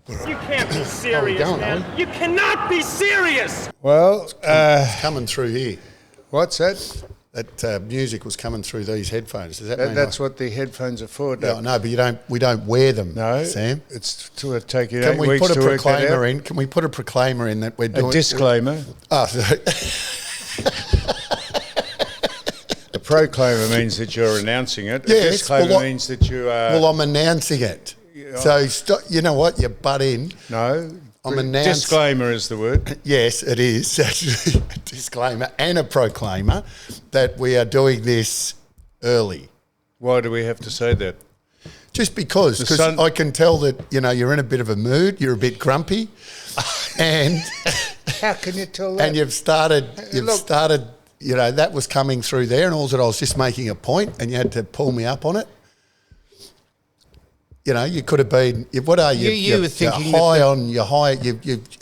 You can't be serious, going, man. You cannot be serious! Well, It's coming through here. what's that? That music was coming through these headphones. Does that mean That's what the headphones are for. No, no, but we don't wear them. No, Sam. It's to take you. Can 8 we weeks put a to work that proclaimer out. in? Can we put a proclaimer in that we're doing A disclaimer. Oh, sorry. A proclaimer means that you're announcing it. A Yes, disclaimer means that you are. Well, I'm announcing it. So you know what? You butt in. No. I'm announcing. Disclaimer is the word. Yes, it is actually a disclaimer and a proclaimer that we are doing this early. Why do we have to say that? Just because I can tell that you're in a bit of a mood. You're a bit grumpy, and How can you tell that? and you've started. Look. That was coming through there, and all that I was just making a point, and you had to pull me up on it. You could have been. What are you? You were thinking you're high on. You're high.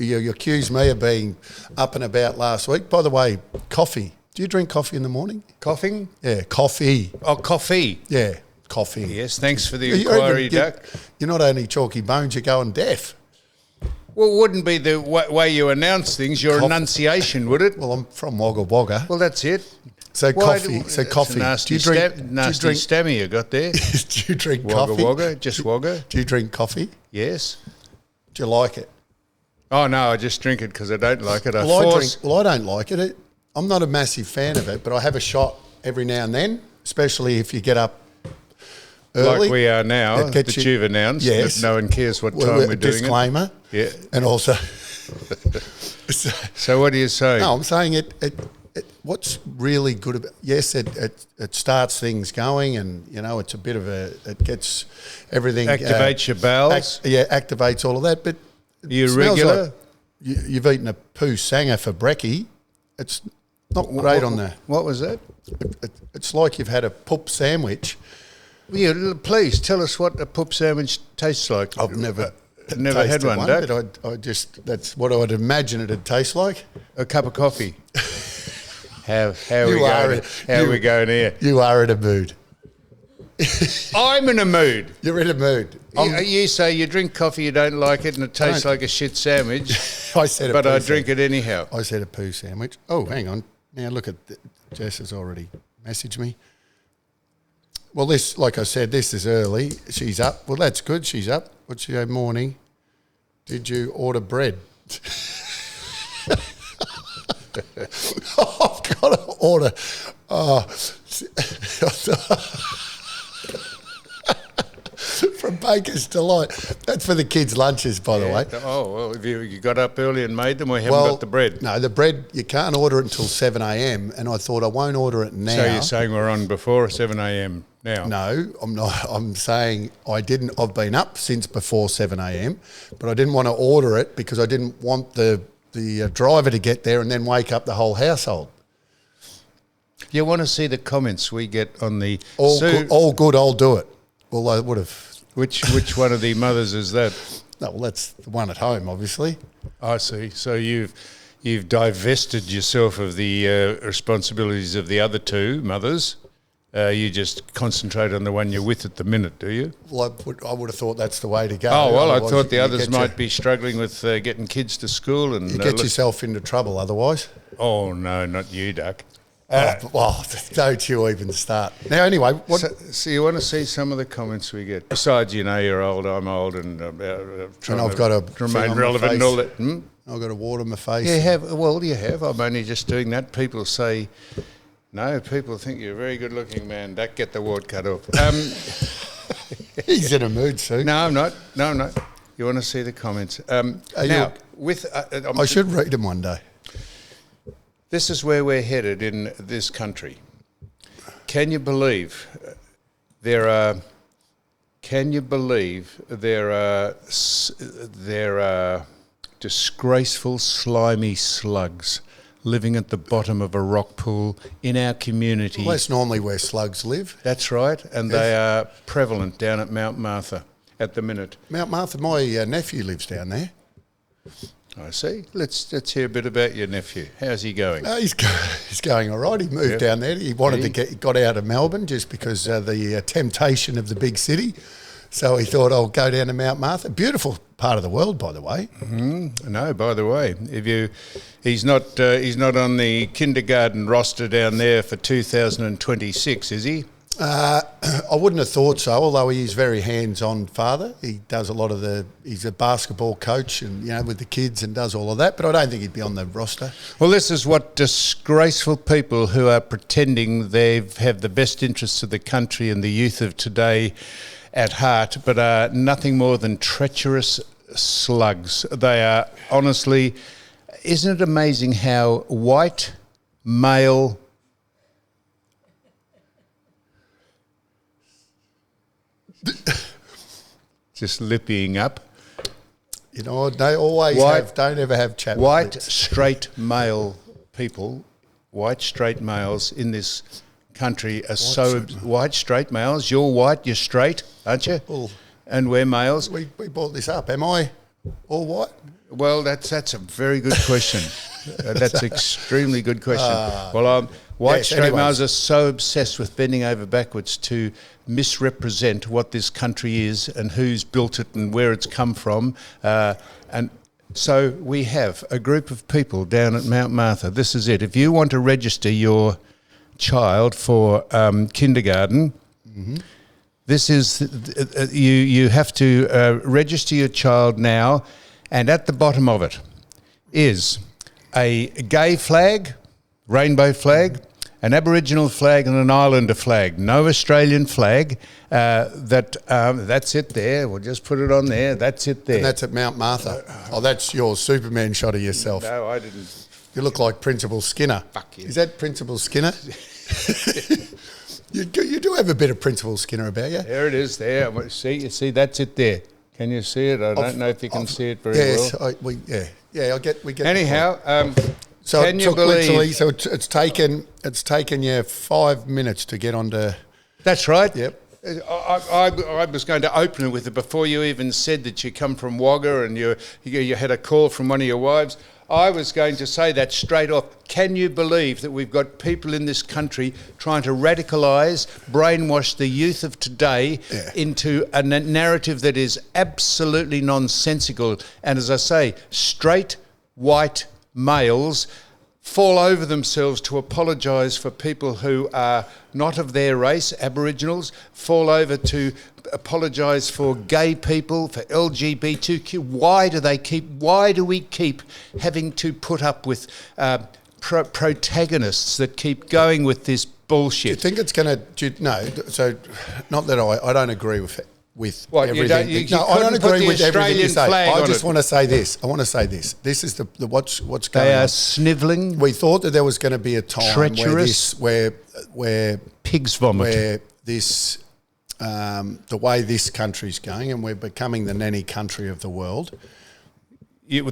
You accused me of being up and about last week. By the way, coffee. Do you drink coffee in the morning? Coughing? Yeah, coffee. Oh, coffee. Yeah, coffee. Yes, thanks for the inquiry, Duck. You're not only chalky bones, you're going deaf. Well, it wouldn't be the way you announce things, your enunciation, would it? Well, I'm from Wagga Wagga. Well, that's it. So Why coffee. do- So it's a coffee. Nasty, do you drink? nasty stammer you got there. Do you drink Wagga coffee? Wagga, just Wagga. Do you drink coffee? Yes. Do you like it? Oh, no, I just drink it because I don't like it. I don't like it. I'm not a massive fan of it, but I have a shot every now and then, especially if you get up early. Like we are now, It gets that you- you've announced. Yes. That no one cares what time we're doing disclaimer. it. Yeah. And also, So what do you say? no, I'm saying it. What's really good about it starts things going, and it's a bit of it gets everything Activates your bowels. activates all of that. But You it smells regular? like you've eaten a poo sanger for brekkie. It's not great on the. What was that? It's like you've had a poop sandwich. Yeah, please tell us what a poop sandwich tastes like. I've never Never had tasted one, Doug. but I just that's what I'd imagine it'd taste like. A cup of coffee. How are You we are going? it. How are we going here? You are in a mood. I'm in a mood. You're in a mood. You say you drink coffee, you don't like it, and it tastes don't. like a shit sandwich. I said, but I drink it anyhow. I said a poo sandwich. Oh, hang on. Now look at Jess has already messaged me. Well, this, like I said, this is early. She's up. Well, that's good. She's up. What's she go? Morning. Did you order bread? I've got to order. From Baker's Delight. That's for the kids' lunches, by the way. Oh, well, if you got up early and made them, we haven't got the bread. No, the bread, you can't order it until 7 a.m. And I thought I won't order it now. So you're saying we're on before 7 a.m. now? No, I'm not. I'm saying I've been up since before 7 a.m. But I didn't want to order it because I didn't want the driver to get there and then wake up the whole household. You want to see the comments we get on the... All good, I'll do it. Well, I would have... Which one of the mothers is that? No, well, that's the one at home, obviously. I see. So you've divested yourself of the responsibilities of the other two mothers. You just concentrate on the one you're with at the minute, do you? Well, I would have thought that's the way to go. Oh, well, Otherwise, I thought the you others get might be struggling with getting kids to school. And You get yourself into trouble otherwise. Oh, no, not you, Duck. Don't you even start. Now, anyway, what... So you want to see some of the comments we get? Besides, you're old, I'm old, and trying I've got to remain relevant and all that. I've got to water my face. You have. Well, you have. I'm only just doing that. People say, no, people think you're a very good-looking man. Duck, get the wart cut off. He's in a mood, Sue. No, I'm not. You want to see the comments? I should read them one day. This is where we're headed in this country. Can you believe there are disgraceful, slimy slugs living at the bottom of a rock pool in our community? Well, that's normally where slugs live. That's right, and they are prevalent down at Mount Martha at the minute. Mount Martha, my nephew lives down there. I see. Let's hear a bit about your nephew. How's he going? He's going all right. He moved down there. He got out of Melbourne just because of the temptation of the big city. So he thought, I'll go down to Mount Martha. Beautiful part of the world, by the way. No, by the way, he's not on the kindergarten roster down there for 2026, is he? I wouldn't have thought so, although he is very hands-on father. He does a lot of he's a basketball coach and, with the kids and does all of that, but I don't think he'd be on the roster. Well, this is what disgraceful people who are pretending they have the best interests of the country and the youth of today at heart, but are nothing more than treacherous slugs. They are, honestly, isn't it amazing how white, male... just lippying up. They always don't ever have chat. White, straight male people, white, straight males in this country are white, straight males. You're white, you're straight, aren't you? Well, and we're males. We brought this up. Am I all white? Well, that's a very good question. That's an extremely good question. White straight males are so obsessed with bending over backwards to misrepresent what this country is and who's built it and where it's come from. And so we have a group of people down at Mount Martha. This is it. If you want to register your child for kindergarten, this is you have to register your child now, and at the bottom of it is a gay flag, rainbow flag, an Aboriginal flag and an Islander flag. No Australian flag. That's it there. We'll just put it on there. That's it there. And that's at Mount Martha. Oh, that's your Superman shot of yourself. No, I didn't. You look like Principal Skinner. Fuck you. Is that Principal Skinner? You do have a bit of Principal Skinner about you. There it is there. You see, that's it there. Can you see it? I don't know if you can see it very well. Yes, we get. Anyhow, so can it you took believe? literally, so it's taken you 5 minutes to get onto. That's right. Yep. I was going to open it with it before you even said that you come from Wagga and you had a call from one of your wives. I was going to say that straight off. Can you believe that we've got people in this country trying to radicalise, brainwash the youth of today into a narrative that is absolutely nonsensical? And as I say, straight, white males fall over themselves to apologise for people who are not of their race, Aboriginals, fall over to apologise for gay people, for LGBTQ. Why do we keep having to put up with protagonists that keep going with this bullshit? Do you think it's going to... No, so not that I don't agree with it. What, everything. I don't agree with everything you say. I just want to say this. This is the what's going on. They are snivelling. We thought that there was going to be a time treacherous, where pigs vomit. Where this, the way this country's going, and we're becoming the nanny country of the world. We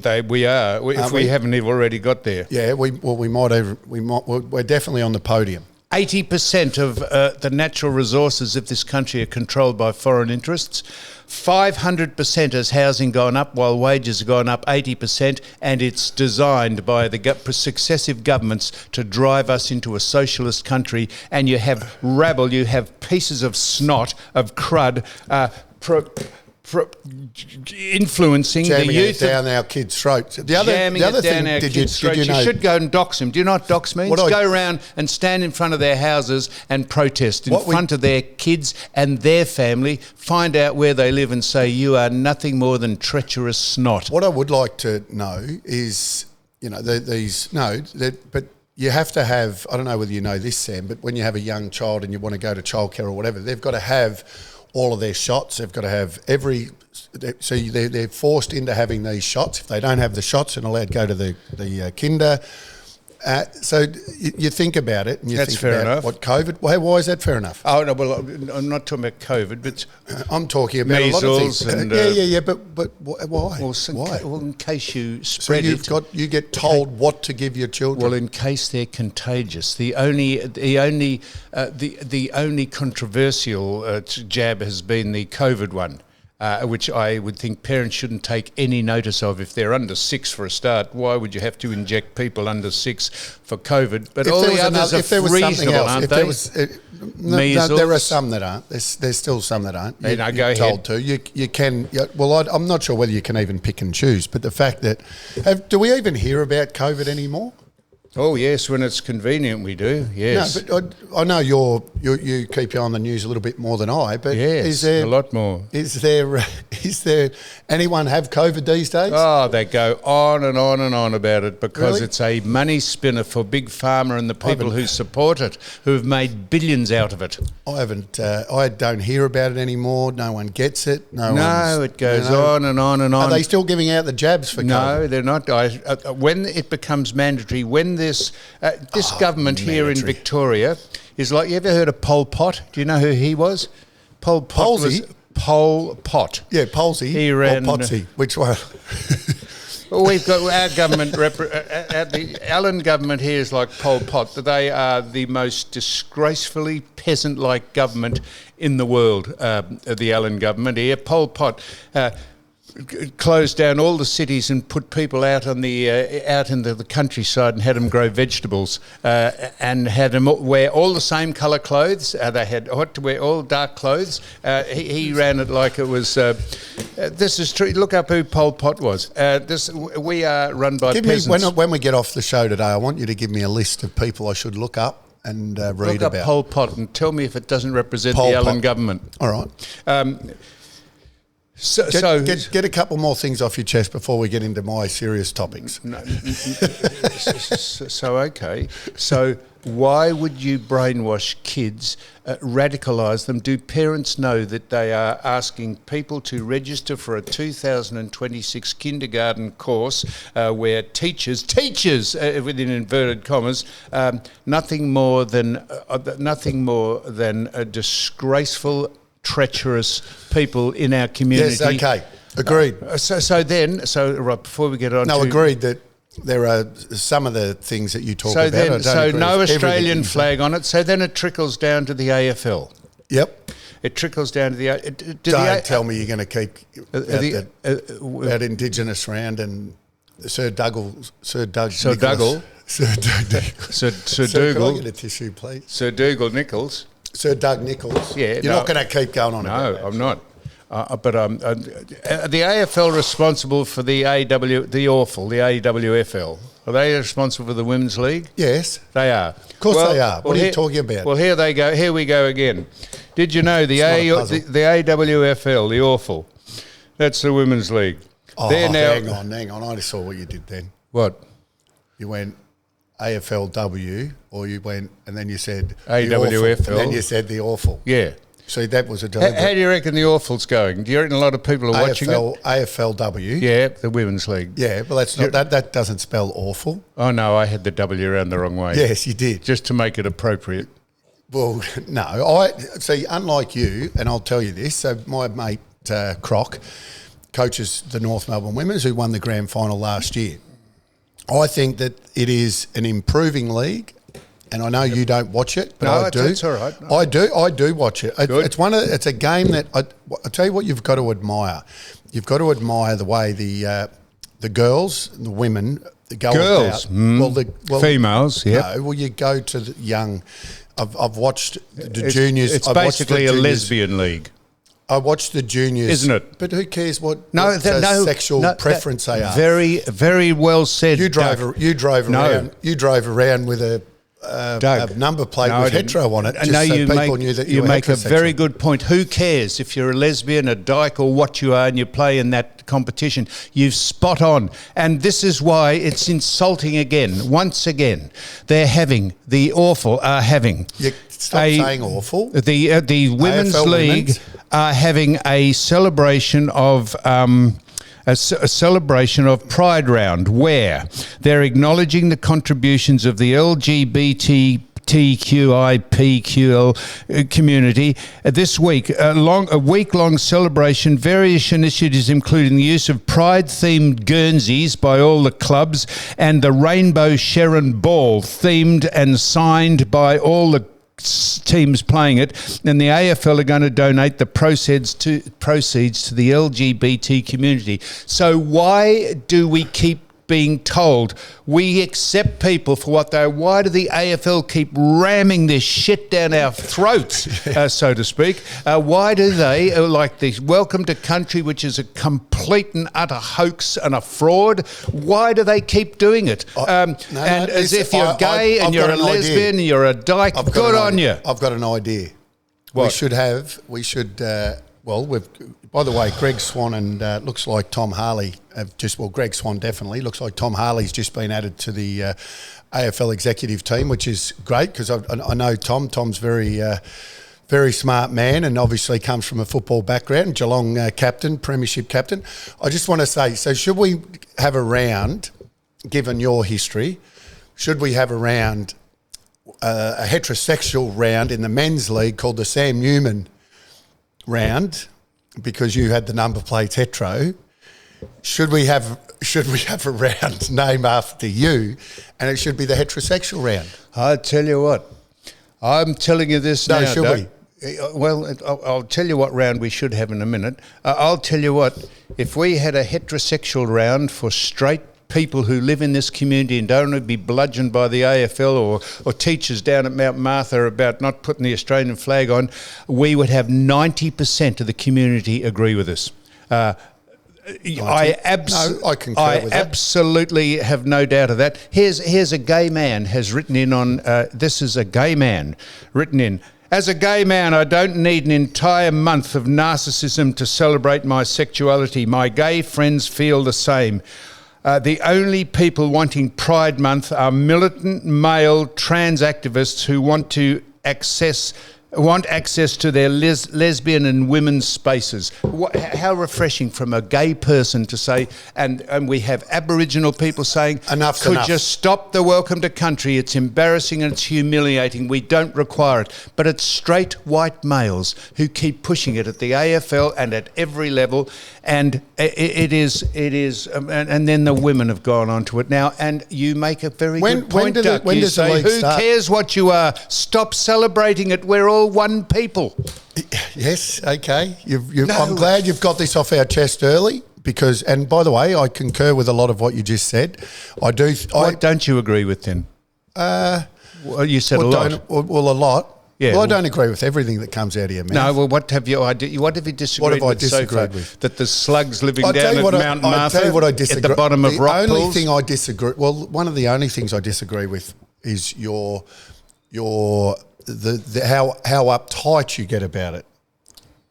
are. If we haven't already got there. Yeah. We're definitely on the podium. 80% of the natural resources of this country are controlled by foreign interests. 500% has housing gone up while wages have gone up 80%, and it's designed by the successive governments to drive us into a socialist country. And you have rabble, you have pieces of snot, of crud, influencing jamming the youth it down our kids' throats. The other thing, did you know? You should go and dox them. Do you know what dox means? Go around and stand in front of their houses and protest in front of their kids and their family, find out where they live and say, you are nothing more than treacherous snot. What I would like to know is, but you have to have, I don't know whether you know this, Sam, but when you have a young child and you want to go to childcare or whatever, they've got to have all of their shots. They've got to have so they're forced into having these shots. If they don't have the shots, they're not allowed to go to the kinder. So you think about it, and That's fair enough. What COVID? Why is that fair enough? Oh no, well, I'm not talking about COVID, but I'm talking about measles a lot of things. And but why? Why? Well, in case you spread you get told what to give your children. Well, in case they're contagious, the only controversial jab has been the COVID one. which I would think parents shouldn't take any notice of. If they're under 6 for a start, why would you have to inject people under 6 for COVID? But all the others are reasonable, aren't they? No, there are some that aren't. There's still some that aren't. Go ahead. You're told to. You can. I'm not sure whether you can even pick and choose. But the fact that, do we even hear about COVID anymore? Oh yes, when it's convenient, we do. Yes. No, but I know you keep your eye on the news a little bit more than I. But yes, is there a lot more? Is there anyone have COVID these days? Oh, they go on and on and on about it because Really? it's a money spinner for Big Pharma and the people who support it, who have made billions out of it. I haven't. I don't hear about it anymore. No one gets it. No, it goes on and on and on. Are they still giving out the jabs for COVID? No, they're not. When it becomes mandatory, when this government here in Victoria is like, you ever heard of Pol Pot? Do you know who he was? Pol Pot was Pol Pot. Yeah, Polsey. He ran. Or Potsy. Which one? Well, we've got our government, the Allen government here is like Pol Pot. They are the most disgracefully peasant-like government in the world, the Allen government here. Pol Pot closed down all the cities and put people out on out into the countryside and had them grow vegetables and had them wear all the same colour clothes. They had to wear all dark clothes. He ran it like it was. This is true. Look up who Pol Pot was. We are run by peasants. When we get off the show today, I want you to give me a list of people I should look up and read look about. Look up Pol Pot and tell me if it doesn't represent Pol the Allen Pot. government. All right. Get a couple more things off your chest before we get into my serious topics. Okay. So why would you brainwash kids, radicalise them? Do parents know that they are asking people to register for a 2026 kindergarten course where teachers, within inverted commas, nothing more than a disgraceful, treacherous people in our community. Yes, okay, agreed. Right, before we get on agreed that there are some of the things that you talk about. So no Australian flag on it, so then it trickles down to the AFL. Yep. It trickles down to the... Don't tell me you're going to keep that Indigenous round and Sir Dougal. Can I get a tissue, please? Sir Dougal Nichols. Sir Doug Nichols. Yeah, you're not going to keep going on. No, I'm not. But the AFL responsible for the AWFL. Are they responsible for the Women's League? Yes, they are. Of course they are. What are you talking about? Well, here they go. Here we go again. Did you know the AWFL, the awful? That's the Women's League. Oh, hang on. I just saw what you did then. What? You went AFLW, or you went, and then you said AWFL, and then you said the awful. Yeah. So that was a deliberate. How do you reckon the awful's going? Do you reckon a lot of people are watching it? AFLW. Yeah, the Women's League. Yeah, but that's not that doesn't spell awful. Oh no, I had the W around the wrong way. Yes, you did. Just to make it appropriate. Well, no, I see. Unlike you, and I'll tell you this. So my mate Croc coaches the North Melbourne Women's, who won the grand final last year. I think that it is an improving league, and I know you don't watch it, but I do. That's all right. No. I do watch it. It's a game that I tell you what you've got to admire. You've got to admire the way the girls, the women, go girls, about. Females. Yeah. No, well, you go to the young. I've watched the juniors. It's basically a lesbian league. I watched the juniors, isn't it? But who cares what sexual preference they are? Very, very well said. You drove around with a number plate with hetero on it. People knew that you make a very good point. Who cares if you're a lesbian, a dyke, or what you are, and you play in that competition? You've spot on, and this is why it's insulting again. Once again, the awful are having. Stop saying awful. The Women's League are having a celebration of a celebration of Pride Round, where they're acknowledging the contributions of the LGBTQIPQL community. This week, a week-long celebration, various initiatives including the use of Pride-themed Guernseys by all the clubs and the Rainbow Sharon Ball, themed and signed by all the teams playing it, and the AFL are going to donate the proceeds to the LGBT community. So why do we keep being told we accept people for what they are? Why do the AFL keep ramming this shit down our throats, so to speak? Why do they, like the Welcome to Country, which is a complete and utter hoax and a fraud, why do they keep doing it? If you're gay and you're a lesbian and you're a dyke, good on you. I've got an idea. What? By the way, Greg Swan and looks like Tom Harley Greg Swan definitely. Looks like Tom Harley's just been added to the AFL executive team, which is great because I know Tom. Tom's very smart man and obviously comes from a football background, Geelong captain, premiership captain. I just want to say, so should we have a round, given your history, should we have a round, a heterosexual round in the men's league called the Sam Newman round, because you had the number plates hetero? Should we have a round named after you, and it should be the heterosexual round? I tell you what, I'm telling you this now. No, should we? Well, I'll tell you what round we should have in a minute. I'll tell you what, if we had a heterosexual round for straight people who live in this community and don't want to be bludgeoned by the AFL or teachers down at Mount Martha about not putting the Australian flag on, we would have 90% of the community agree with us. I concur with that. Absolutely have no doubt of that. Here's a gay man has written in on, this is a gay man written in, as a gay man, I don't need an entire month of narcissism to celebrate my sexuality. My gay friends feel the same. The only people wanting Pride Month are militant male trans activists who want access to their lesbian and women's spaces. How refreshing from a gay person to say, and we have Aboriginal people saying, enough. You stop the Welcome to Country? It's embarrassing and it's humiliating. We don't require it. But it's straight white males who keep pushing it at the AFL and at every level, and it is, and then the women have gone onto it now. And you make a very good point, Duck. When does the league start? Who cares what you are? Stop celebrating it. We're all one people. Yes, okay. I'm glad you've got this off our chest early because, and by the way, I concur with a lot of what you just said. What don't you agree with then? Well, you said a lot. Well, a lot. Yeah. Well, I don't agree with everything that comes out of your mouth. No, well, what have you disagreed with so far? That the slugs living down at Mount Martha, I'll tell you what I disagree. At the bottom of rock pools? One of the only things I disagree with is how uptight you get about it.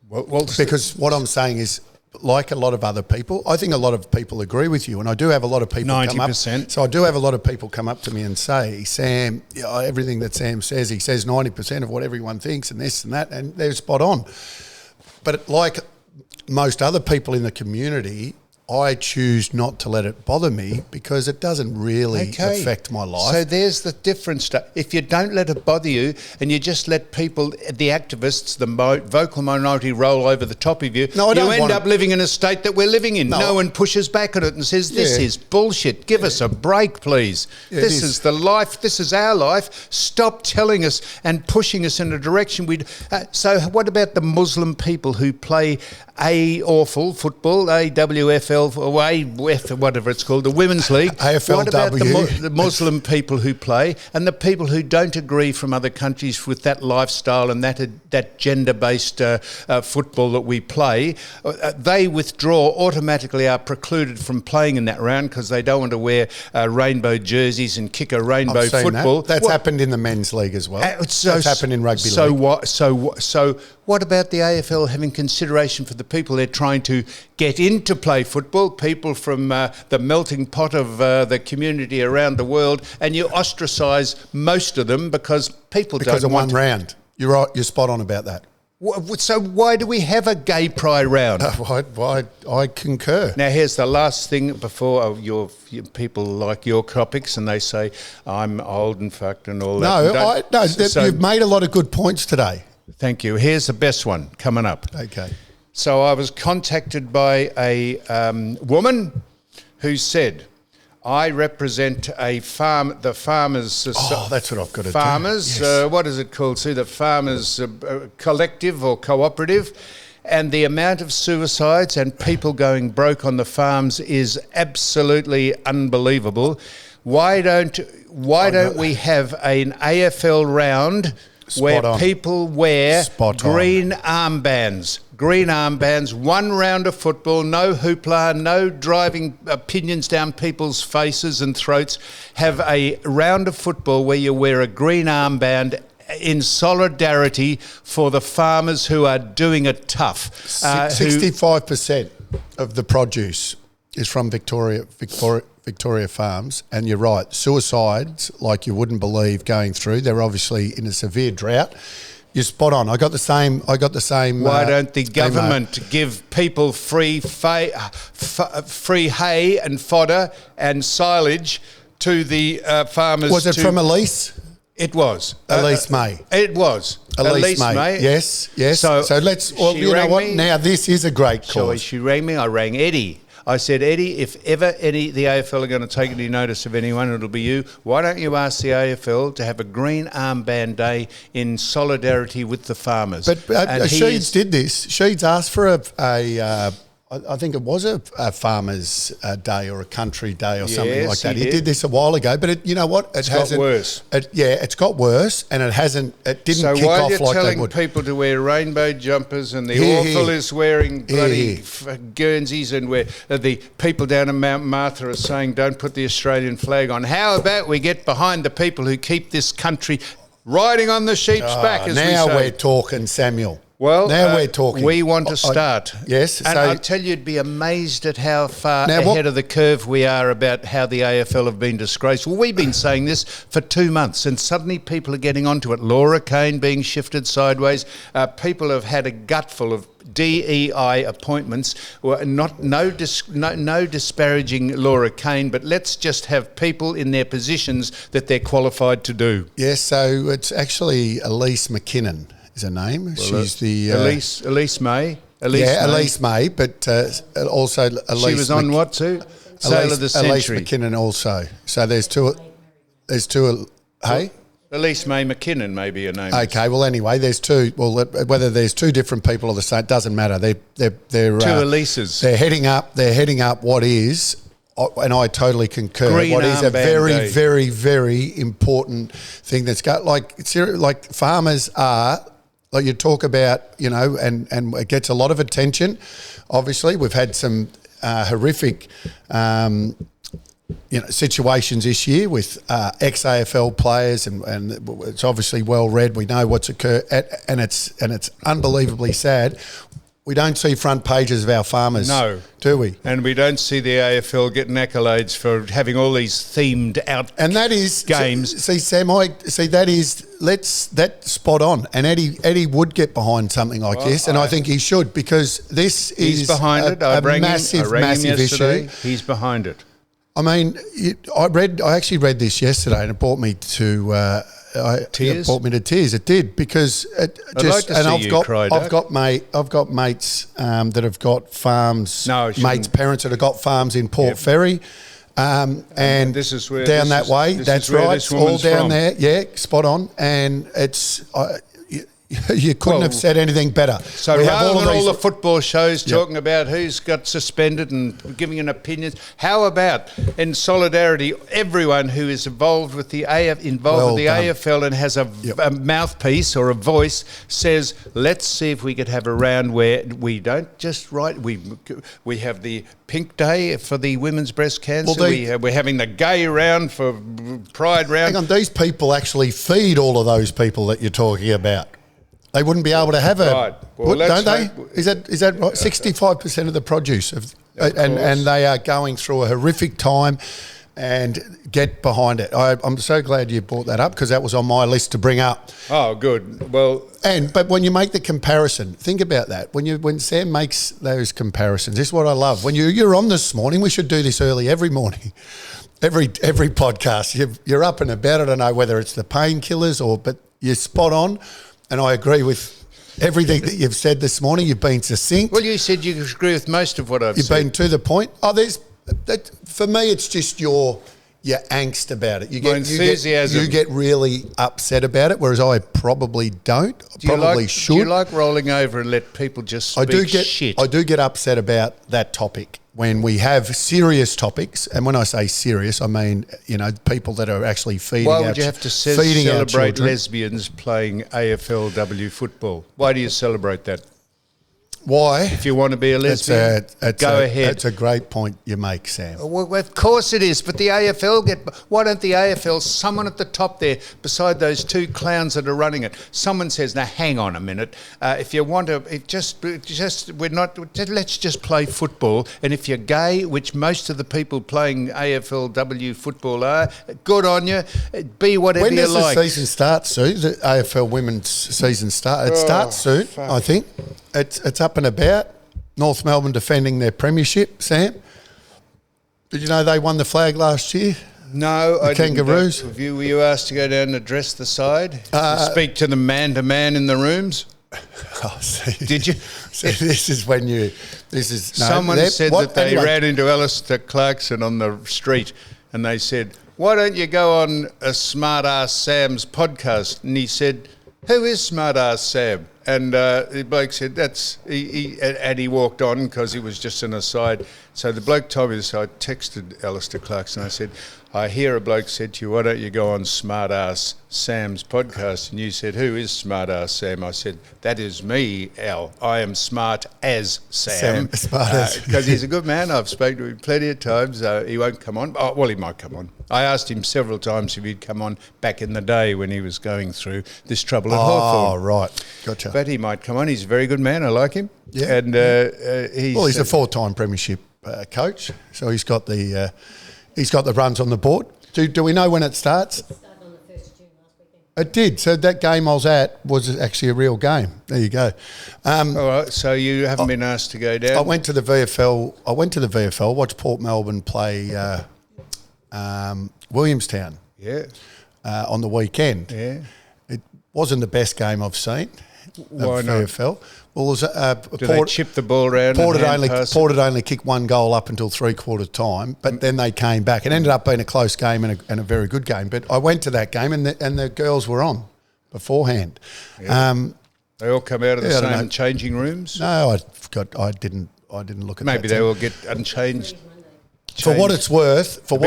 Well, because what I'm saying is, like a lot of other people, I think a lot of people agree with you, and I do have a lot of people 90%. come up. So I do have a lot of people come up to me and say, Sam, everything that Sam says, he says 90% of what everyone thinks and this and that, and they're spot on. But like most other people in the community, I choose not to let it bother me because it doesn't really affect my life. So there's the difference. If you don't let it bother you and you just let people, the activists, the vocal minority roll over the top of you, you end up living in a state that we're living in. No one pushes back on it and says, this is bullshit. Give us a break, please. This is the life. This is our life. Stop telling us and pushing us in a direction we'd... so what about the Muslim people who play awful football, AWFL, or AF, whatever it's called, the Women's League? AFLW. What about the Muslim people who play and the people who don't agree from other countries with that lifestyle and that gender-based football that we play? They withdraw automatically, are precluded from playing in that round because they don't want to wear rainbow jerseys and kick a rainbow football. That's happened in the men's league as well. That's happened in rugby league. So what about the AFL having consideration for the people they're trying to get in to play football, people from the melting pot of the community around the world, and you ostracise most of them because people don't want... Because of one round. You're right, you're spot on about that. So why do we have a gay pride round? I concur. Now, here's the last thing before your people like your topics and they say, I'm old and fucked and all that. You've made a lot of good points today. Thank you. Here's the best one coming up. Okay. So I was contacted by a woman who said, I represent the farmers. That's what I've got to do. Farmers, Yes. what is it called? See, the farmers collective or cooperative. And the amount of suicides and people going broke on the farms is absolutely unbelievable. Why don't we have an AFL round where on. people wear Spot on. green armbands? Green armbands, one round of football, no hoopla, no driving opinions down people's faces and throats. Have a round of football where you wear a green armband in solidarity for the farmers who are doing it tough. 65% of the produce is from Victoria farms, and you're right, suicides like you wouldn't believe going through. They're obviously in a severe drought. You're spot on. I got the same. Why don't the government give people free hay and fodder and silage to the farmers? Was it from Elise? It was. Elise May. It was. Elise May. Yes. So let's. Well, you know what? Now this is a great cause. She rang me. I rang Eddie. I said, Eddie, if ever the AFL are going to take any notice of anyone, it'll be you. Why don't you ask the AFL to have a green armband day in solidarity with the farmers? But Sheeds did this. Sheeds asked for I think it was a farmer's day or a country day or something like that. He did this a while ago, but you know what? It's got worse. It's got worse, and it hasn't. It didn't kick off like they would. So while you're telling people to wear rainbow jumpers and the awful is wearing bloody Guernseys, and where the people down in Mount Martha are saying don't put the Australian flag on, how about we get behind the people who keep this country riding on the sheep's back, as we say? Now we're talking, Samuel. Well, now we're talking. We want to start. Yes. And I tell you, you'd be amazed at how far ahead of the curve we are about how the AFL have been disgraced. Well, we've been saying this for 2 months, and suddenly people are getting onto it. Laura Kane being shifted sideways. People have had a gutful of DEI appointments. No disparaging Laura Kane, but let's just have people in their positions that they're qualified to do. Yes, so it's actually Elise McKinnon is her name. Well, she's the Elise May. Elise May, but also Elise. She was on what too? Sale of the Century. Elise McKinnon also. So there's two. Hey. Elise May McKinnon, maybe her name. Okay. Well, anyway, there's two. Well, whether there's two different people or the same, doesn't matter. They're two Elises. They're heading up what is. And I totally concur. Green what is a very, day. very, very important thing that's got like farmers are. Like you talk about, and it gets a lot of attention. Obviously, we've had some horrific, situations this year with ex-AFL players, and it's obviously well read. We know what's occurred, and it's unbelievably sad. We don't see front pages of our farmers, no, do we? And we don't see the AFL getting accolades for having all these themed out and that is games. See, Sam, that's spot on. And Eddie would get behind something like this, and I think he should, because he's behind it. A massive yesterday. issue. He's behind it. I mean, I actually read this yesterday, and it brought me to. Tears? It brought me to tears. It did, because it just. I've got mates that have got farms. Mates' parents that have got farms in Port Ferry, and this is where down that way. That's right. It's all down there. Yeah, spot on. And it's. You couldn't have said anything better. So rather than all the football shows talking about who's got suspended and giving an opinion, how about in solidarity, everyone who is involved with the AFL and has a mouthpiece or a voice says, let's see if we could have a round where we don't just we have the Pink Day for the women's breast cancer. We're having the gay round for Pride round. Hang on, these people actually feed all of those people that you're talking about. They wouldn't be able to have don't they? Is that right? 65% of the produce and they are going through a horrific time, and get behind it. I'm so glad you brought that up, because that was on my list to bring up. Oh, good. Well, but when you make the comparison, think about that. When Sam makes those comparisons, this is what I love. When you're on this morning, we should do this early every morning. Every podcast, you're up and about. I don't know whether it's the painkillers but you're spot on. And I agree with everything that you've said this morning. You've been succinct. Well, you said you agree with most of what I've said. You've been to the point. For me, it's just your angst about it. My enthusiasm. You get really upset about it, whereas I probably don't. Should. Do you like rolling over and let people just speak shit? I do get upset about that topic when we have serious topics, and when I say serious, I mean people that are actually feeding. Why would you have to feeding our celebrate children. lesbians playing AFLW football? Why do you celebrate that? Why? If you want to be a lesbian, go ahead. That's a great point you make, Sam. Well, of course it is, but the AFL why don't the AFL, someone at the top there, beside those two clowns that are running it, someone says, now hang on a minute, if you want to, let's just play football, and if you're gay, which most of the people playing AFLW football are, good on you, be whatever you like. When does the season start, Sue? The AFL women's season start? It starts soon, I think. It's up and about. North Melbourne defending their premiership, Sam. Did you know they won the flag last year? No, the Kangaroos. Were you asked to go down and address the side? To speak to the man-to-man in the rooms? Oh, see, did you? See, this is when you... Someone said that they ran into Alistair Clarkson on the street and they said, why don't you go on a Smart Ass Sam's podcast? And he said, who is Smart Ass Sam? And the bloke said, and he walked on because he was just an aside. So the bloke told me this. I texted Alistair Clarkson. I said, I hear a bloke said to you, why don't you go on Smart Ass Sam's podcast? And you said, who is Smart Ass Sam? I said, that is me, Al. I am smart as Sam. Because he's a good man. I've spoken to him plenty of times. He won't come on. Oh, well, he might come on. I asked him several times if he'd come on back in the day when he was going through this trouble at Hawthorn. Oh, right. Gotcha. But he might come on. He's a very good man. I like him. Yeah. And he's a 4-time premiership coach, so he's got the runs on the board. Do we know when it starts? It started on the 1st of June last weekend. It did. So that game I was at was actually a real game. There you go. All right. So you haven't been asked to go down. I went to the VFL. Watched Port Melbourne play Williamstown. Yeah. On the weekend. Yeah. It wasn't the best game I've seen. Why not? VFL. Well, they chip the ball around? Port had only kicked one goal up until 3/4 time, but then they came back. It ended up being a close game and a very good game. But I went to that game and the girls were on beforehand. Yeah. They all come out of the same changing rooms? No, I didn't look at that. Maybe they all get unchanged. For what it's worth, I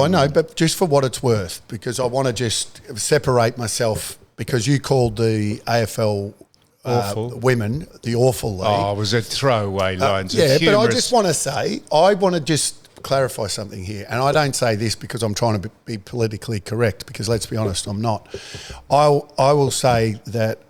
know, but just for what it's worth, because I want to just separate myself, because you called the AFL women the awful league. Oh, it was a throwaway line. Yeah, but I just want to say, I want to just clarify something here, and I don't say this because I'm trying to be politically correct, because let's be honest, I'm not. I will say that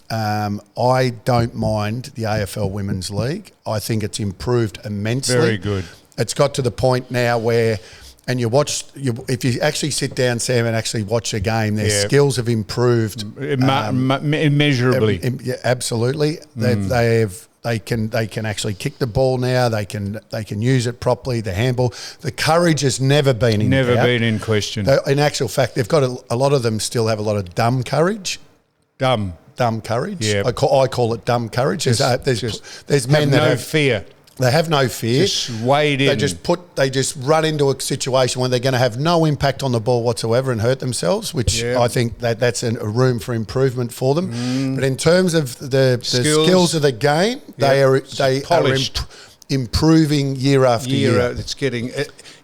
I don't mind the AFL Women's League. I think it's improved immensely. Very good. It's got to the point now where, and if you actually sit down, Sam, and actually watch a game, their skills have improved immeasurably. Yeah, absolutely. They can actually kick the ball now. They can use it properly. The handball, the courage has never been in question. In actual fact, they've got a lot of them still have a lot of dumb courage. Dumb courage. Yeah. I call it dumb courage. There's men that have fear. They have no fear. Just wade in. They just run into a situation where they're going to have no impact on the ball whatsoever and hurt themselves, which I think that's a room for improvement for them. But in terms of the skills of the game, they are improving year after year. It's getting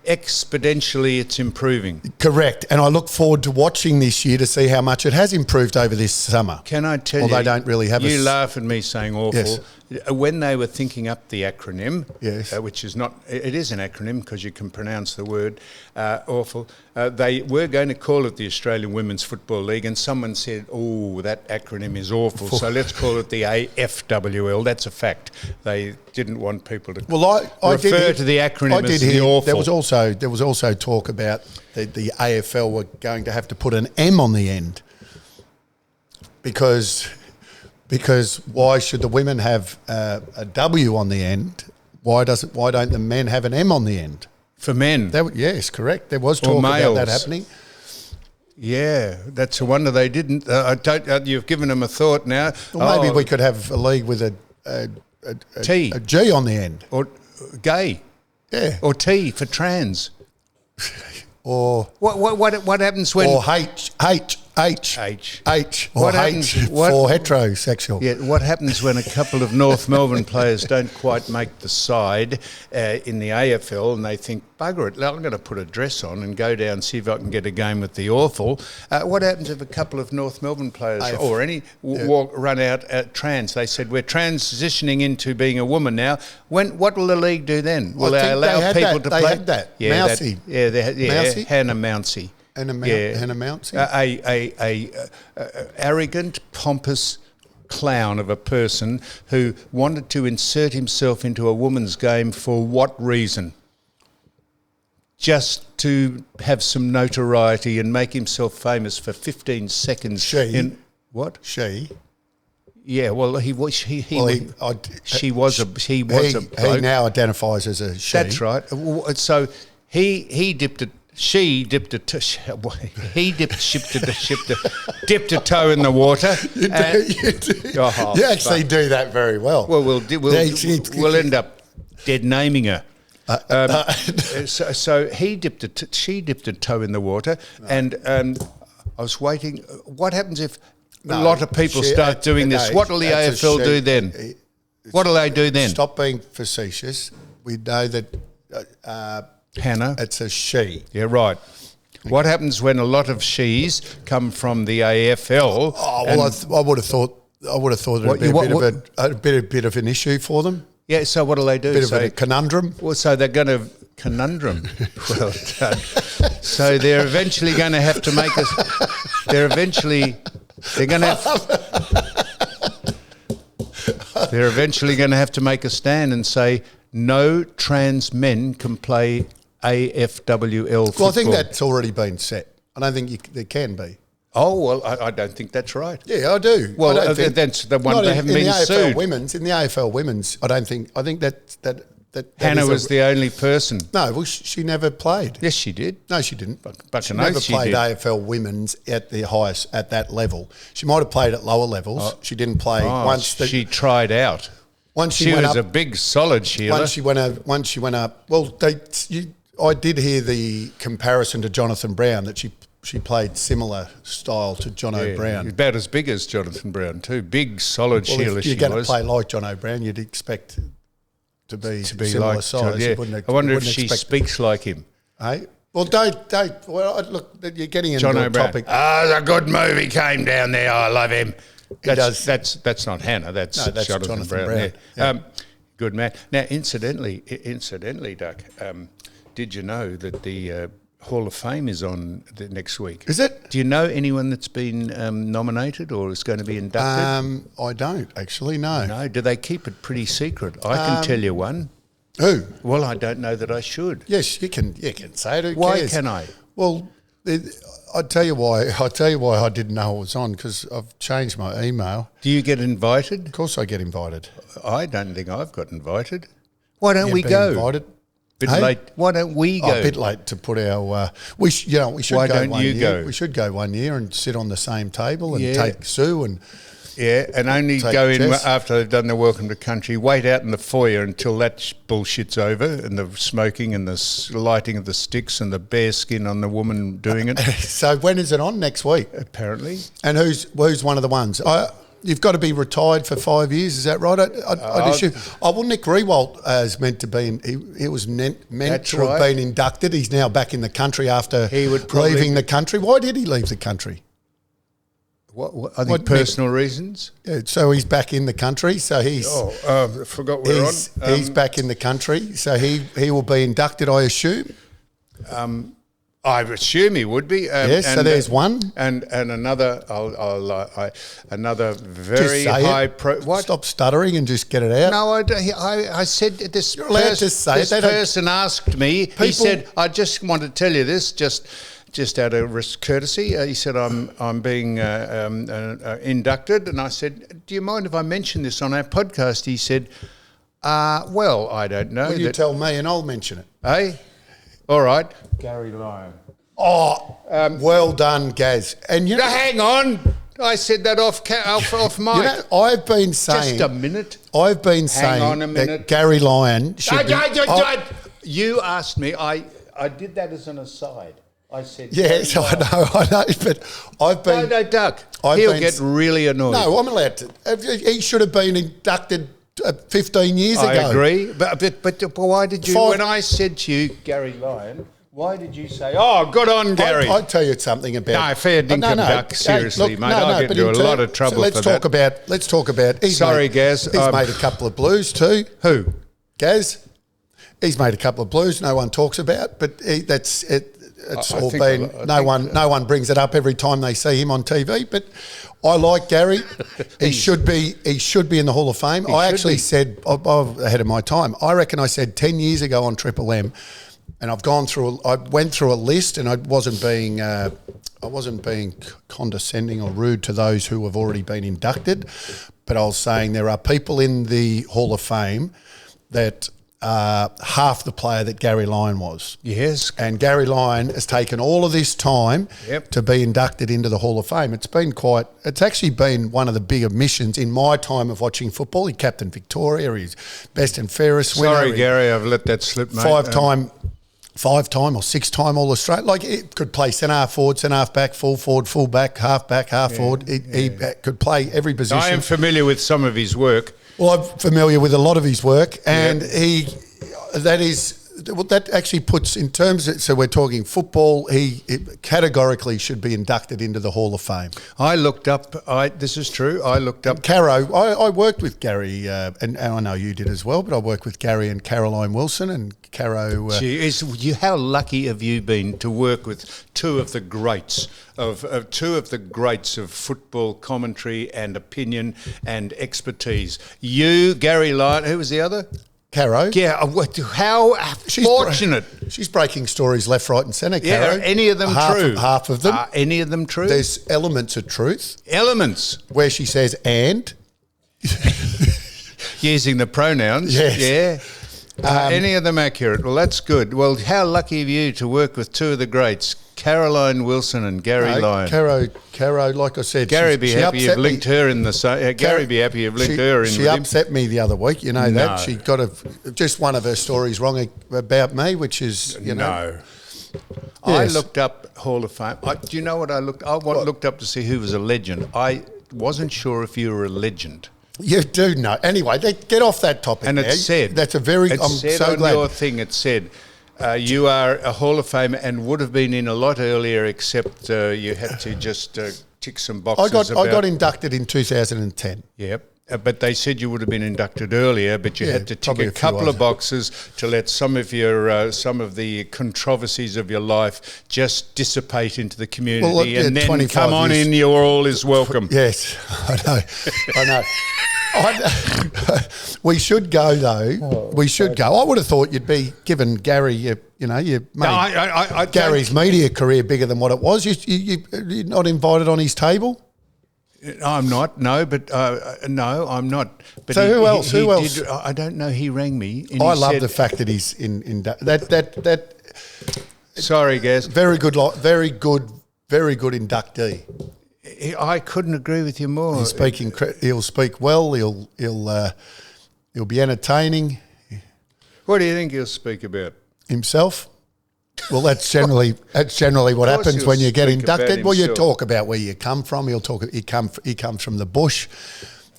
exponentially. It's improving. Correct, and I look forward to watching this year to see how much it has improved over this summer. Can I tell you? Well, they don't really have. You laugh at me saying awful. Yes. When they were thinking up the acronym, yes, which is not, it is an acronym because you can pronounce the word awful. They were going to call it the Australian Women's Football League, and someone said, "Oh, that acronym is awful, so let's call it the AFWL." That's a fact. They didn't want people to refer to the acronym as the awful. There was also talk about the AFL were going to have to put an M on the end because why should the women have a W on the end? Why don't the men have an M on the end? For men? Yes, correct. There was talk about that happening. Yeah, that's a wonder they didn't. You've given them a thought now. Well, maybe we could have a league with a T. a G on the end. Or gay. Yeah. Or T for trans. Or What happens when... or H. Or What H happens- for heterosexual. Yeah, what happens when a couple of North Melbourne players don't quite make the side in the AFL and they think, bugger it, I'm going to put a dress on and go down and see if I can get a game with the Awful. What happens if a couple of North Melbourne players or any run out trans? They said, we're transitioning into being a woman now. What will the league do then? Will they allow people to play? They had that. Yeah, Mousy. Mousy? Hannah Mounsey. Hannah Mounsey. A arrogant, pompous clown of a person who wanted to insert himself into a woman's game for what reason? Just to have some notoriety and make himself famous for 15 seconds. What? She. Yeah, well, he was. She was a bloke. He now identifies as a she. That's right. So he dipped a dipped a toe in the water. You actually do that very well. Well, we'll end up dead naming her. So she dipped a toe in the water, and I was waiting. What happens if a lot of people start doing this? What will the AFL do then? What will they do then? Stop being facetious. We know that Hannah, it's a she. Yeah, right. What happens when a lot of she's come from the AFL? Oh well, I would have thought it'd be a bit of an issue for them. Yeah. So what do they do? Bit of a conundrum. Well, so they're going to conundrum. Well done. So they're eventually going to have to make us. They're going to have to make a stand and say no trans men can play AFWL football. Well, I think that's already been set. I don't think there can be. Oh, well, I don't think that's right. Yeah, I do. Well, that's the one they haven't been sued. In the AFL women's, I think that Hannah was the only person. No, well, she never played. Yes, she did. No, she didn't. But she never played AFL women's at the highest, at that level. She might have played at lower levels. She didn't play once. She tried out. Once she was a big, solid Sheila. Once she went up. Well, I did hear the comparison to Jonathan Brown, that she played similar style to John O'Brien. About as big as Jonathan Brown too. Big, solid Sheila she was. If you're going to play like John O'Brien, you'd expect to be similar like size. Yeah. I wonder if she speaks like him. Hey? Well, don't. Well, look, you're getting into a topic. Oh, a good movie came down there. I love him. That's not Hannah. That's Jonathan Brown. Yeah. Good man. Now, incidentally, Duck, did you know that the Hall of Fame is on next week? Is it? Do you know anyone that's been nominated or is going to be inducted? I don't actually know. No. Do they keep it pretty secret? I can tell you one. Who? Well, I don't know that I should. Yes, you can. You can say it. Who Why cares? can I? Well, I'll tell you why. I didn't know it was on, because I've changed my email. Do you get invited? Of course, I get invited. I don't think I've got invited. Why don't we go? Invited. Bit late. Why don't we go? A bit late to put our. We should. Why go don't one you year. go? We should go one year and sit on the same table and take Sue and. Yeah, and only go in Jess. after they've done the welcome to country. Wait out in the foyer until that bullshit's over, and the smoking and the lighting of the sticks and the bare skin on the woman doing it. So when is it on? Next week, apparently. And who's one of the ones? You've got to be retired for 5 years. Is that right? I'd assume. Well, Nick Rewalt is meant to be. He was meant to have been inducted. He's now back in the country after leaving the country. Why did he leave the country? What I think personal reasons. Yeah, so he's back in the country. So he's. I forgot we're on. He's back in the country. So he will be inducted, I assume. I assume he would be. Yes. So there's one, and another. Another very high. Stop stuttering and just get it out. No, I said this. You're allowed to say this person asked me. He said, "I just want to tell you this, just out of courtesy." He said, I'm being inducted. And I said, do you mind if I mention this on our podcast? He said, well, I don't know. Well, you tell me and I'll mention it. Hey? All right. Gary Lyon. Oh, well done, Gaz. And hang on. I said that off mic. I've been saying... Just a minute. I've been saying that Gary Lyon should You asked me. I did that as an aside. I said, Yes, Gary Lyon. I know, but I've been... No, Duck. I've He'll been- get really annoyed. No, I'm allowed to. He should have been inducted 15 years ago. I agree. But why did you, Five- when I said to you, Gary Lyon, why did you say, oh, good on Gary? I'd tell you something about... No, fair dinkum duck, seriously, mate. I'll get into a lot of trouble let's for talk that. Let's talk about... Sorry, Gaz. He's made a couple of blues too. Who? Gaz? He's made a couple of blues no one talks about, but it's I all think been... I think- No one brings it up every time they see him on TV, but I like Gary. He should be in the Hall of Fame. I should actually be. said, I'm ahead of my time, I reckon I said 10 years ago on Triple M, and I went through a list, and I wasn't being condescending or rude to those who have already been inducted, but I was saying there are people in the Hall of Fame that are half the player that Gary Lyon was. Yes. And Gary Lyon has taken all of this time to be inducted into the Hall of Fame. It's actually been one of the bigger missions in my time of watching football. He captained Victoria, he's best and fairest winner. Sorry, Gary, I've let that slip, mate. Five-time or six-time All-Australian. Like, it could play centre-half forward, centre-half back, full forward, full back, half forward. He could play every position. I am familiar with some of his work. Well, I'm familiar with a lot of his work, and that actually puts in terms of, so we're talking football, he categorically should be inducted into the Hall of Fame. I looked up, this is true, I looked up. Caro, I worked with Gary, and I know you did as well, but I worked with Gary and Caroline Wilson, and Caro... How lucky have you been to work with two of the greats of football commentary and opinion and expertise? You, Gary Lyon, who was the other? Caro. Yeah, how fortunate. She's breaking stories left, right and centre, Caro. Yeah, are any of them true? Half of them. Are any of them true? There's elements of truth. Elements. Where she says, and... Using the pronouns. Yes. Yeah. Any of them accurate? Well, that's good. Well, how lucky of you to work with two of the greats, Caroline Wilson and Gary Lyon. Caro, like I said, Gary be happy you've linked her in the same. Gary be happy you've linked her in. She with him. upset me the other week. You know No. that she got just one of her stories wrong about me, which is No. Yes. I looked up Hall of Fame. Do you know what I looked? Looked up to see who was a legend. I wasn't sure if you were a legend. You do know. Anyway, get off that topic. And now. it said that's a very. It I'm said so on glad. your thing. It said you are a Hall of Famer and would have been in a lot earlier, except you had to just tick some boxes. I got inducted in 2010. Yep. But they said you would have been inducted earlier, but you had to tick probably a a few couple of others. boxes to let some of the controversies of your life just dissipate into the community, Well, yeah, and then 25 come on years. in. You're all is welcome. Yes, I know. We should go though. We should go. I would have thought you'd be giving Gary, you made I Gary's media career bigger than what it was. You're not invited on his table. I'm not. No, but no, I'm not. But So who else? Who else? I don't know. He rang me. And I he love said, the fact that he's in that. Sorry, Gaz. Very good inductee. I couldn't agree with you more. He'll speak well. He'll be entertaining What do you think he'll speak about? himself. Well, that's generally what Of course happens when he'll you get speak about inducted. Well, you himself. talk about where you come from. He comes from the bush.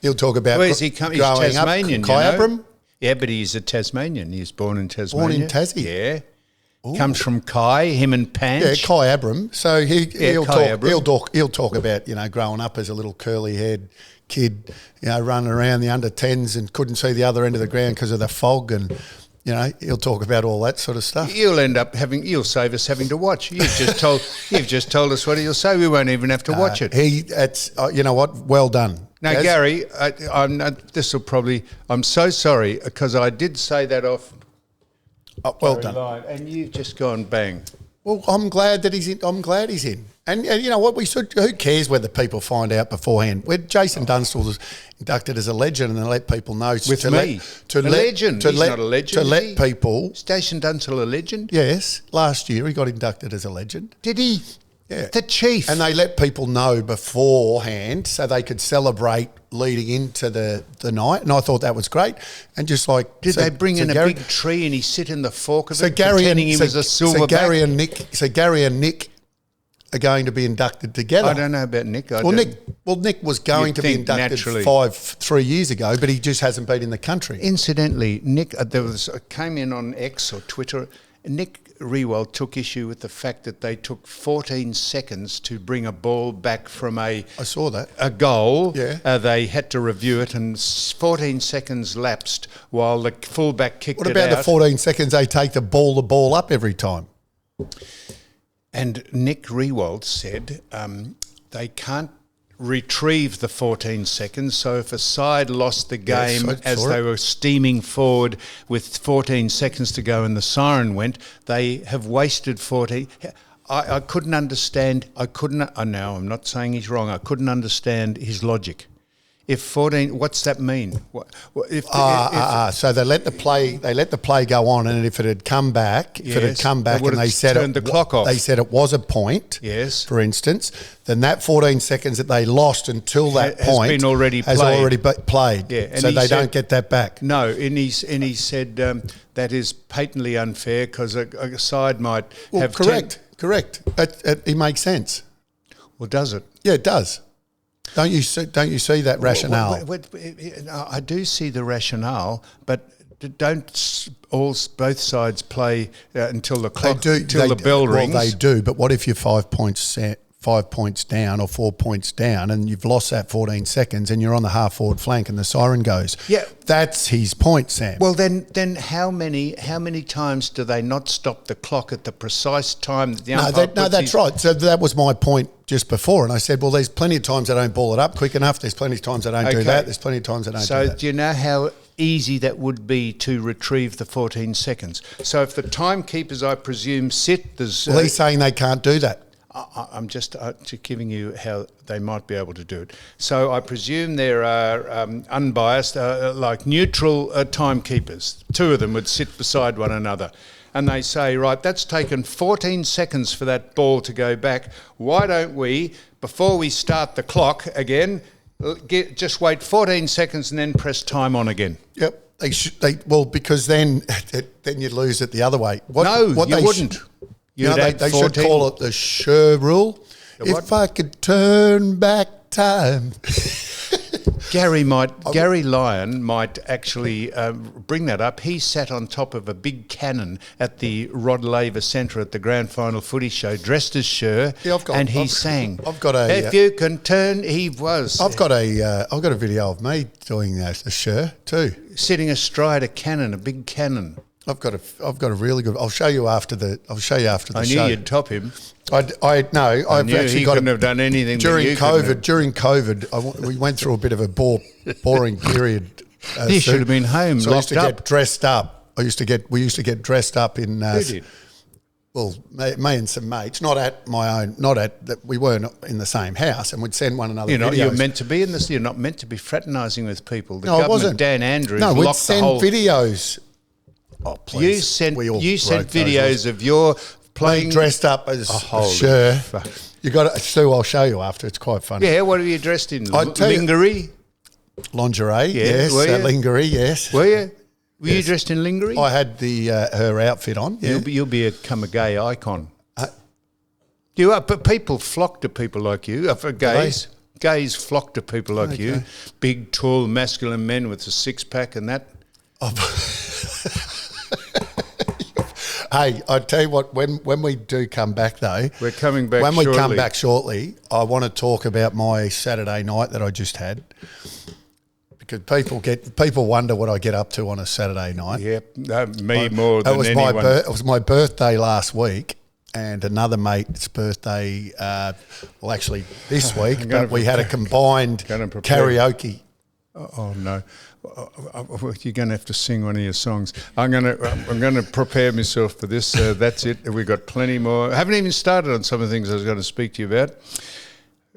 He'll talk about Where's he come? He's growing Tasmanian. up. you know? Kyabram, Yeah, but he's a Tasmanian. He was born in Tasmania. Born in Tassie. Yeah. Comes from Kai, him and Panch. yeah, Kyabram. So he'll Kai talk. Abram. He'll talk about growing up as a little curly-haired kid, running around the under-10s and couldn't see the other end of the ground because of the fog, and he'll talk about all that sort of stuff. You'll you'll save us having to watch. You've just told us what he'll say. We won't even have to watch it. You know what? Well done. Now, Gaz? Gary, I'm so sorry because I did say that off. Well Gary done. Lyon, and you've just gone bang. Well, I'm glad that he's in. I'm glad he's in. And you know what? Who cares whether people find out beforehand? When Jason Dunstall was inducted as a legend, and they let people know With me. Legend. He's not a legend, To is let he? people. Station Dunstall a legend? Yes, last year he got inducted as a legend. Did he? Yeah. The chief. And they let people know beforehand so they could celebrate leading into the night. And I thought that was great. And just like... Did they bring in a big tree and he sit in the fork of it, Gary pretending he was a silverback? Gary and Nick are going to be inducted together. I don't know about Nick. Nick was going to be inducted naturally. 3 years ago, but he just hasn't been in the country. Incidentally, Nick, came in on X or Twitter. Nick Riewoldt took issue with the fact that they took 14 seconds to bring a ball back from I saw that. a goal. Yeah. They had to review it, and 14 seconds lapsed while the fullback kicked it out. What about the 14 seconds they take the ball up every time? And Nick Riewoldt said they can't retrieve the 14 seconds, so if a side lost the game as they were steaming forward with 14 seconds to go and the siren went, they have wasted 14. I couldn't understand. No, I'm not saying he's wrong. I couldn't understand his logic. If 14, what's that mean? So they let the play go on, and if it had come back, and they said turned the clock off. They said it was a point. Yes. For instance, then that 14 seconds that they lost until that point has already played. Yeah, and so they don't get that back. No, and he said that is patently unfair because a side might have. Correct. It makes sense. Well, does it? Yeah, it does. Don't you see that rationale? I do see the rationale, but don't both sides play until the clock, until the bell rings? Well, they do, but what if you're 5 points down or 4 points down and you've lost that 14 seconds and you're on the half-forward flank and the siren goes? Yeah. That's his point, Sam. Well, then how many times do they not stop the clock at the precise time that the umpire that's right. So that was my point just before, and I said, well, there's plenty of times I don't ball it up quick enough. There's plenty of times I don't do that. There's plenty of times I don't do that. So do you know how easy that would be to retrieve the 14 seconds? So if the timekeepers, I presume, he's saying they can't do that. I'm just giving you how they might be able to do it. So I presume there are unbiased, like neutral timekeepers. Two of them would sit beside one another. And they say, right, that's taken 14 seconds for that ball to go back. Why don't we, before we start the clock again, just wait 14 seconds and then press time on again? Yep. Because then you'd lose it the other way. You wouldn't. They should call it the Sure rule. If I could turn back time. Gary Lyon might actually bring that up. He sat on top of a big cannon at the Rod Laver Centre at the Grand Final Footy Show, dressed as Sher, and he sang. I've got a. If you can turn, he was. I've got a video of me doing that, a Sher too, sitting astride a cannon, a big cannon. I've got a really good. I'll show you after the show. I knew you'd top him. I've actually couldn't have done anything during COVID. During COVID, we went through a bit of a boring period. You should have been home. So I used to get dressed up. We used to get dressed up in. Who did? Well, me and some mates, we weren't in the same house, and we'd send one another videos. You're meant to be in this. You're not meant to be fraternising with people. The no, government, I wasn't. Dan Andrews, no, we'd locked send the whole videos. Oh, please. You sent videos of your playing dressed up as Sher. You got it, Sue. I'll show you after. It's quite funny. Yeah, what are you dressed in? Lingerie, lingerie. Yes, lingerie. Yes. Were you? Were you dressed in lingerie? I had her outfit on. Yeah. You'll become a gay icon. You are, but people flock to people like you. For gays, gays flock to people like you. Big, tall, masculine men with a six-pack and that. Hey, I tell you what. When we do come back, though, we're coming back. When we come back shortly, I want to talk about my Saturday night that I just had, because people wonder what I get up to on a Saturday night. Yep, more than anyone. It was my birthday last week, and another mate's birthday. Actually, this week, but we had a combined karaoke. Oh no. You're going to have to sing one of your songs. I'm going to prepare myself for this. That's it. We've got plenty more. I haven't even started on some of the things I was going to speak to you about.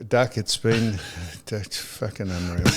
Duck, it's been fucking unreal.